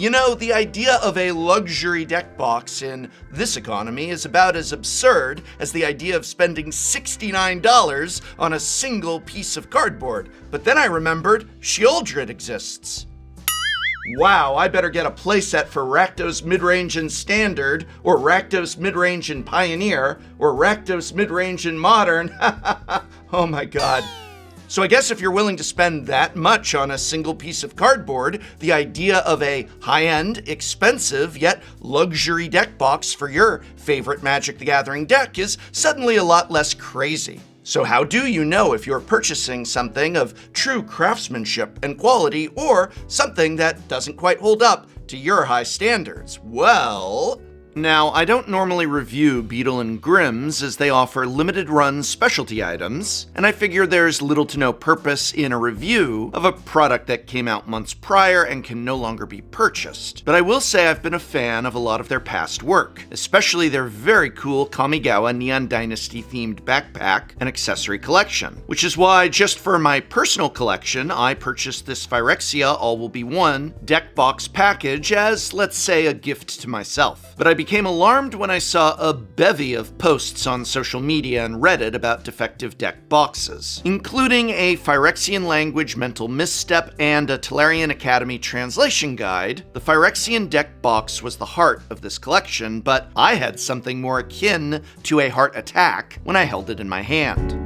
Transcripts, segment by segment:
You know, the idea of a luxury deck box in this economy is about as absurd as the idea of spending $69 on a single piece of cardboard. But then I remembered Sheoldred exists. Wow, I better get a playset for Rakdos Midrange and Standard, or Rakdos Midrange and Pioneer, or Rakdos Midrange and Modern. Oh my god. So I guess if you're willing to spend that much on a single piece of cardboard, the idea of a high-end, expensive, yet luxury deck box for your favorite Magic the Gathering deck is suddenly a lot less crazy. So how do you know if you're purchasing something of true craftsmanship and quality, or something that doesn't quite hold up to your high standards? Well, now, I don't normally review Beadle and Grimm's as they offer limited run specialty items, and I figure there's little to no purpose in a review of a product that came out months prior and can no longer be purchased. But I will say I've been a fan of a lot of their past work, especially their very cool Kamigawa Neon Dynasty themed backpack and accessory collection, which is why just for my personal collection, I purchased this Phyrexia All Will Be One deck box package as, let's say, a gift to myself. But I became alarmed when I saw a bevy of posts on social media and Reddit about defective deck boxes, including a Phyrexian language mental misstep and a Tolarian Academy translation guide. The Phyrexian deck box was the heart of this collection, but I had something more akin to a heart attack when I held it in my hand.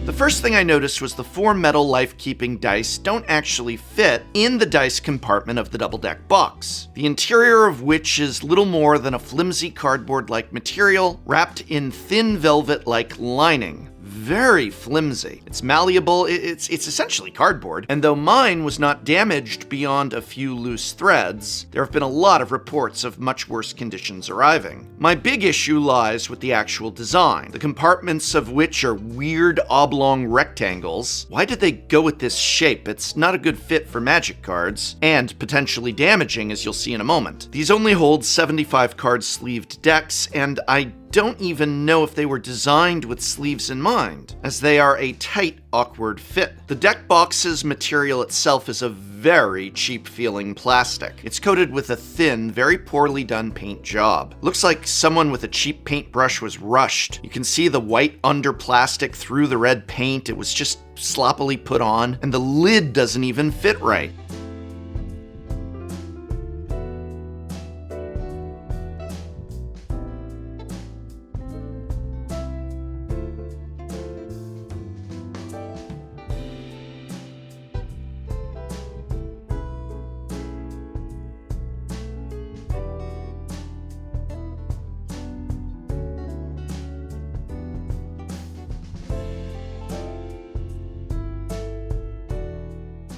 The first thing I noticed was the 4 metal life-keeping dice don't actually fit in the dice compartment of the double-deck box, the interior of which is little more than a flimsy cardboard-like material wrapped in thin velvet-like lining. Very flimsy. It's malleable, it's essentially cardboard, and though mine was not damaged beyond a few loose threads, there have been a lot of reports of much worse conditions arriving. My big issue lies with the actual design, the compartments of which are weird oblong rectangles. Why did they go with this shape? It's not a good fit for Magic cards, and potentially damaging, as you'll see in a moment. These only hold 75 card sleeved decks, and I don't even know if they were designed with sleeves in mind, as they are a tight, awkward fit. The deck box's material itself is a very cheap-feeling plastic. It's coated with a thin, very poorly done paint job. Looks like someone with a cheap paintbrush was rushed. You can see the white under plastic through the red paint. It was just sloppily put on, and the lid doesn't even fit right.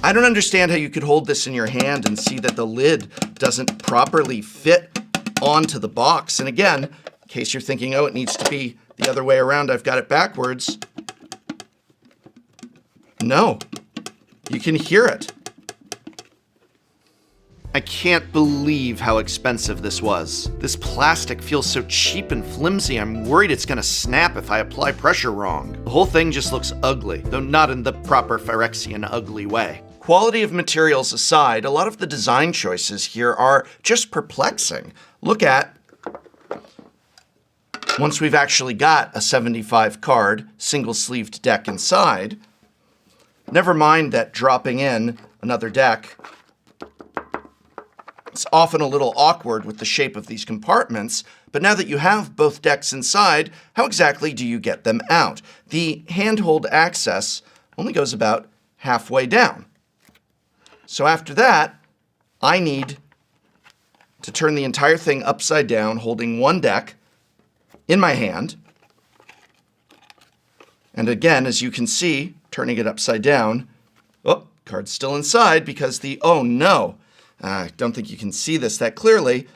I don't understand how you could hold this in your hand and see that the lid doesn't properly fit onto the box. And again, in case you're thinking, oh, it needs to be the other way around, I've got it backwards. No, you can hear it. I can't believe how expensive this was. This plastic feels so cheap and flimsy, I'm worried it's gonna snap if I apply pressure wrong. The whole thing just looks ugly, though not in the proper Phyrexian ugly way. Quality of materials aside, a lot of the design choices here are just perplexing. Look at, once we've actually got a 75 card, single-sleeved deck inside, never mind that dropping in another deck, it's often a little awkward with the shape of these compartments, but now that you have both decks inside, how exactly do you get them out? The handhold access only goes about halfway down. So after that, I need to turn the entire thing upside down, holding one deck in my hand. And again, as you can see, turning it upside down, oh, card's still inside because oh no, I don't think you can see this that clearly.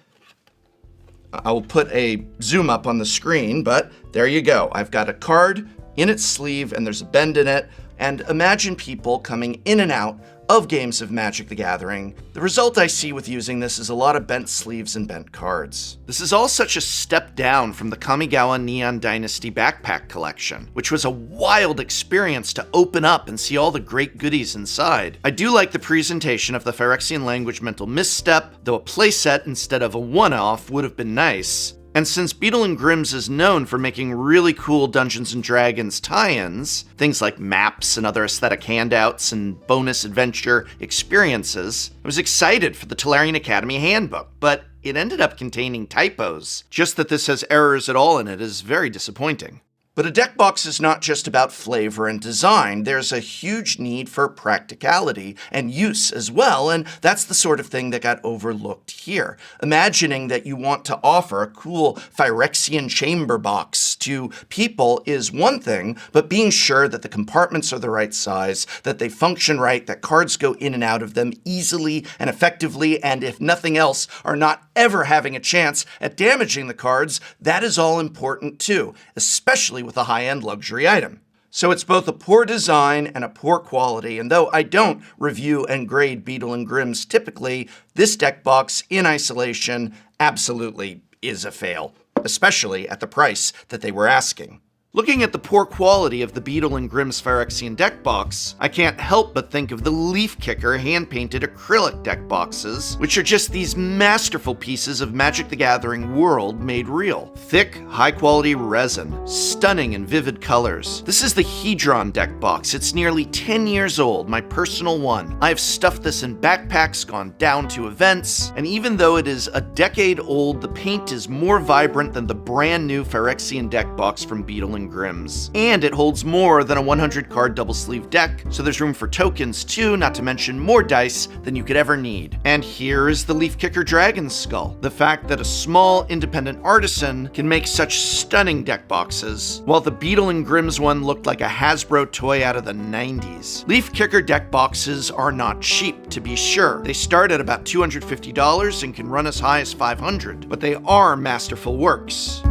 I will put a zoom up on the screen, but there you go. I've got a card in its sleeve and there's a bend in it. and imagine people coming in and out of games of Magic the Gathering. The result I see with using this is a lot of bent sleeves and bent cards. This is all such a step down from the Kamigawa Neon Dynasty backpack collection, which was a wild experience to open up and see all the great goodies inside. I do like the presentation of the Phyrexian Language Mental Misstep, though a playset instead of a one-off would have been nice. And since Beadle and Grimm's is known for making really cool Dungeons & Dragons tie-ins, things like maps and other aesthetic handouts and bonus adventure experiences, I was excited for the Tolarian Academy Handbook, but it ended up containing typos. Just that this has errors at all in it is very disappointing. But a deck box is not just about flavor and design. There's a huge need for practicality and use as well, and that's the sort of thing that got overlooked here. Imagining that you want to offer a cool Phyrexian chamber box to people is one thing, but being sure that the compartments are the right size, that they function right, that cards go in and out of them easily and effectively, and if nothing else, are not ever having a chance at damaging the cards, that is all important too, especially with a high-end luxury item. So it's both a poor design and a poor quality, and though I don't review and grade Beadle and Grimm's typically, this deck box in isolation absolutely is a fail, especially at the price that they were asking. Looking at the poor quality of the Beadle and Grimm's Phyrexian deck box, I can't help but think of the Leifkicker hand-painted acrylic deck boxes, which are just these masterful pieces of Magic the Gathering world made real. Thick, high-quality resin, stunning and vivid colors. This is the Hedron deck box. It's nearly 10 years old, my personal one. I've stuffed this in backpacks, gone down to events, and even though it is a decade old, the paint is more vibrant than the brand new Phyrexian deck box from Beadle and Grimm's. And it holds more than a 100 card double sleeve deck, so there's room for tokens too, not to mention more dice than you could ever need. And here is the Leifkicker Dragon Skull. The fact that a small independent artisan can make such stunning deck boxes, while the Beadle and Grimm's one looked like a Hasbro toy out of the 90s. Leifkicker deck boxes are not cheap, to be sure. They start at about $250 and can run as high as $500, but they are masterful works.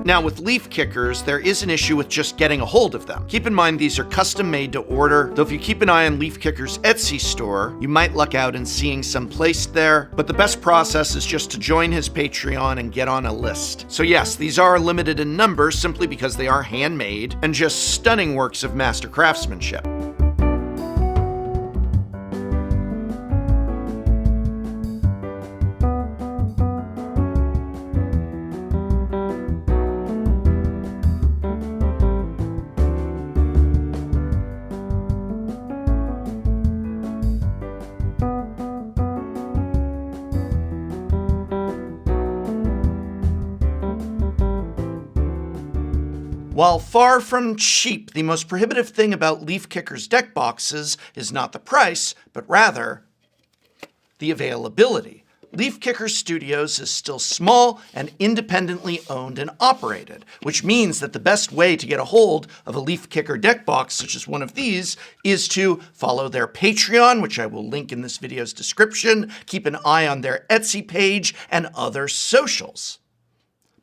Now with Leifkickers, there is an issue with just getting a hold of them. Keep in mind these are custom made to order, though if you keep an eye on Leifkicker's Etsy store, you might luck out in seeing some placed there, but the best process is just to join his Patreon and get on a list. So yes, these are limited in number simply because they are handmade and just stunning works of master craftsmanship. While far from cheap, the most prohibitive thing about Leifkicker's deck boxes is not the price, but rather the availability. Leifkicker Studios is still small and independently owned and operated, which means that the best way to get a hold of a Leifkicker deck box, such as one of these, is to follow their Patreon, which I will link in this video's description, keep an eye on their Etsy page, and other socials.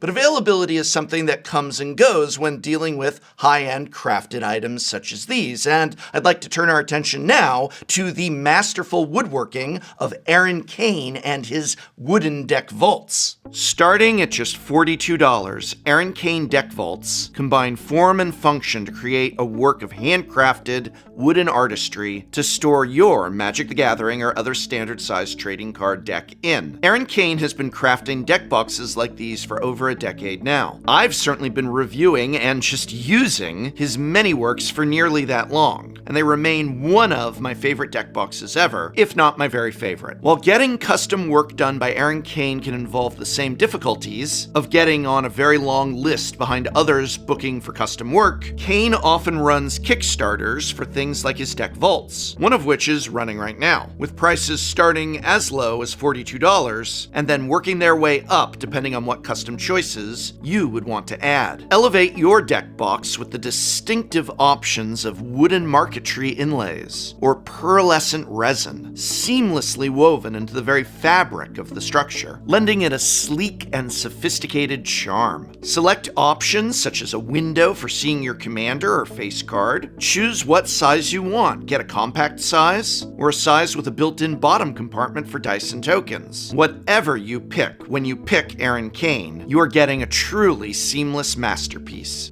But availability is something that comes and goes when dealing with high-end crafted items such as these, and I'd like to turn our attention now to the masterful woodworking of Cain and his wooden deck vaults. Starting at just $42, Cain deck vaults combine form and function to create a work of handcrafted wooden artistry to store your Magic the Gathering or other standard-sized trading card deck in. Cain has been crafting deck boxes like these for over a decade now. I've certainly been reviewing and just using his many works for nearly that long, and they remain one of my favorite deck boxes ever, if not my very favorite. While getting custom work done by Cain can involve the same difficulties of getting on a very long list behind others booking for custom work, Cain often runs Kickstarters for things like his deck vaults, one of which is running right now, with prices starting as low as $42 and then working their way up depending on what custom choices you would want to add. Elevate your deck box with the distinctive options of wooden market marquetry inlays, or pearlescent resin, seamlessly woven into the very fabric of the structure, lending it a sleek and sophisticated charm. Select options such as a window for seeing your commander or face card. Choose what size you want. Get a compact size, or a size with a built-in bottom compartment for dice and tokens. Whatever you pick when you pick Aaron Cain, you are getting a truly seamless masterpiece.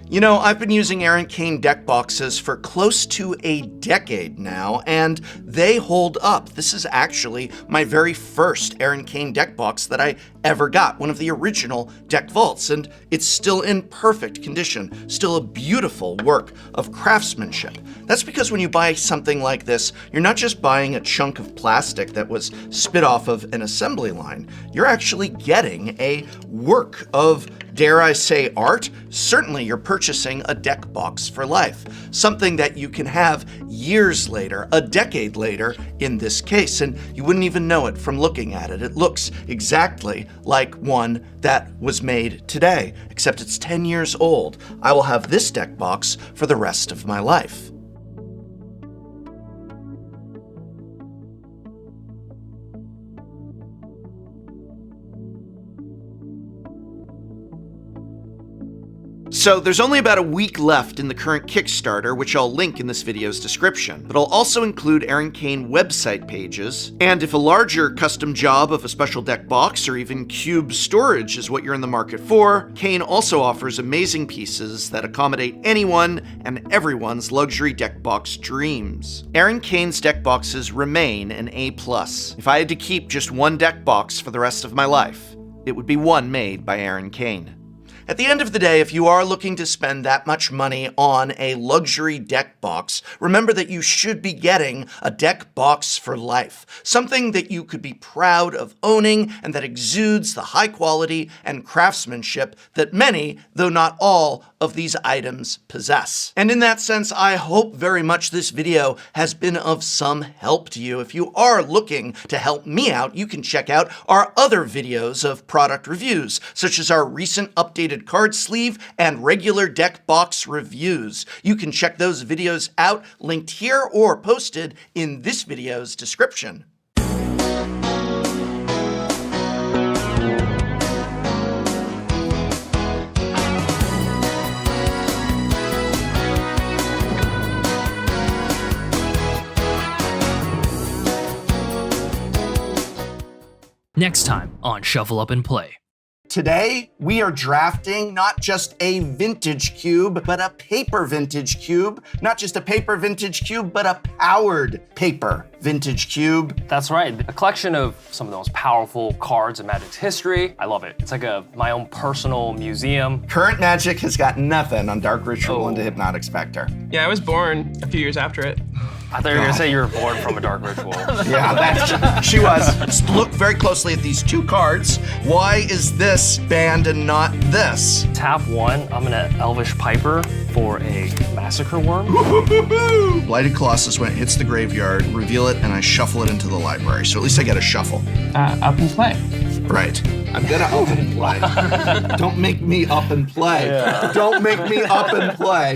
You know, I've been using Aaron Cain deck boxes for close to a decade now, and they hold up. This is actually my very first Aaron Cain deck box that I ever got, one of the original deck vaults, and it's still in perfect condition, still a beautiful work of craftsmanship. That's because when you buy something like this, you're not just buying a chunk of plastic that was spit off of an assembly line. You're actually getting a work of, dare I say, art. Certainly you're purchasing a deck box for life, something that you can have years later, a decade later in this case, and you wouldn't even know it from looking at it. It looks exactly like one that was made today, except it's 10 years old. I will have this deck box for the rest of my life. So there's only about a week left in the current Kickstarter, which I'll link in this video's description, but I'll also include Aaron Cain website pages, and if a larger custom job of a special deck box or even cube storage is what you're in the market for, Cain also offers amazing pieces that accommodate anyone and everyone's luxury deck box dreams. Aaron Cain's deck boxes remain an A+. If I had to keep just one deck box for the rest of my life, it would be one made by Aaron Cain. At the end of the day, if you are looking to spend that much money on a luxury deck box, remember that you should be getting a deck box for life. Something that you could be proud of owning and that exudes the high quality and craftsmanship that many, though not all, of these items possess. And in that sense, I hope very much this video has been of some help to you. If you are looking to help me out, you can check out our other videos of product reviews, such as our recent updated card sleeve and regular deck box reviews. You can check those videos out, linked here or posted in this video's description. Next time on Shuffle Up and Play. Today, we are drafting not just a vintage cube, but a paper vintage cube. Not just a paper vintage cube, but a powered paper vintage cube. That's right, a collection of some of the most powerful cards in Magic's history. I love it. It's like my own personal museum. Current Magic has got nothing on Dark Ritual and the Hypnotic Spectre. Yeah, I was born a few years after it. I thought you were gonna say you were born from a Dark Ritual. Yeah, she was. Let's look very closely at these two cards. Why is this banned and not this? Tap one, I'm gonna Elvish Piper for a Massacre Worm. Blighted Colossus, when it hits the graveyard, reveal it, and I shuffle it into the library. So at least I get a shuffle. Up and play. Right. I'm gonna up and play. Don't make me up and play. Yeah. Don't make me up and play.